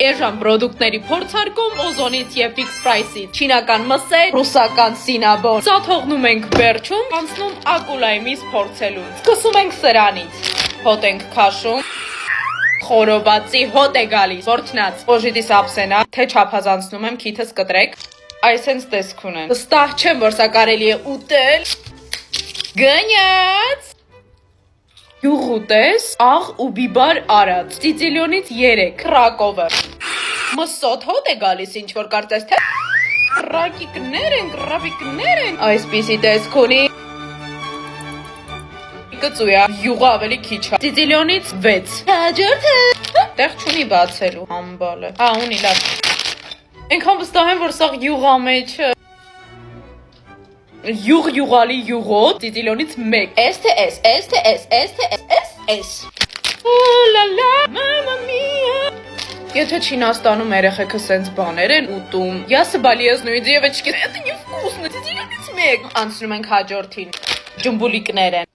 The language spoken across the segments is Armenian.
Էժան պրոդուկտների փորձարկում Օզոնից և Fix Price-ից։ Չինական մսեր, ռուսական սինաբոն։ Սա թողնում ենք վերջում, անցնում ակուլայի միս փորձելուն։ Սկսում ենք սրանից։ Հոտ ենք քաշում։ Խորովածի հոտ է գալիս, որթնած, օժիտիս ապսենա, թե չափազանցնում եմ, քիթս կտրեք, այսենց տեսք ունեն։ Վստահ չեմ, որ սա կարելի է ուտել։ Գնաց։ Յուղ ուտես, աղ ու բիբար արած, Սիցիլիոնից 3, Կրակովը։ Մսոտ հոտ է գալիս, ինչ որ կարծես թե ռակիկներ են, այսպիսի տեսք ունի։ Կծույա, յուղը ավելի քիչ է։ Սիցիլիոնից 6։ Հաջորդը։ Տեղ չունի բացելու, համբալը։ Ունի լավ։ Ենքան վստահ եմ, որ սաղ յուղա մեջը։ Յուղալի յուղոտ, Սիցիլիոնից 1։ S. Լալա, մամա միա։ Եթե Չինաստանում երեխեքը սենց բաներ են ուտում, я соболезную, девочки, это невкусно, Սիցիլիոնից 1։ Անցնում ենք հաջորդին, ջմբուլիկներ են։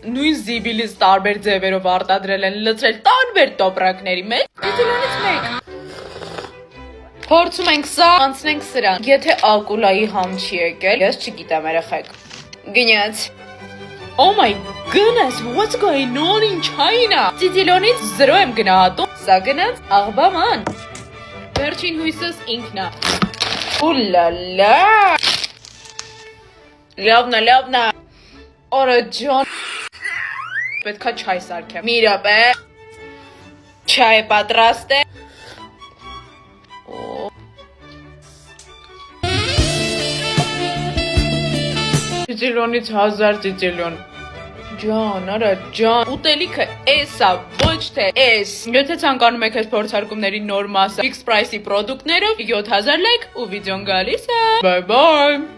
Նույն զիբիլից տարբեր ձևերով արտադրել են, լցրել տարբեր տոպրակների մեջ, Սիցիլիոնից 1։ Փորձում ենք սա, անցնենք սրան։ Եթե ակուլայի համ չի եկել, ես չգիտեմ երեխեք։ Գնաց։ Oh my goodness, what's going on in China? Սիցիլիոնից 0 եմ գնահատում, սա գնաց աղբաման։ Վերջին հույսս ինքն է։ Ուլալա։ Լավնա։ Օրը ջան։ Պետքա չայ սարքեմ։ Մի րոպե։ Չայ պատրաստ է։ Սիցիլիոնից 1000 Սիցիլիոն։ Ջան, արա ջան, ուտելիքը էսա, ոչ թե էս։ Եթե ցանկանում եք այս փորձարկումների նոր մասը Fix Price-ի պրոդուկտներով 7000 լայք ու վիդեոն գալիս է։ Bye bye։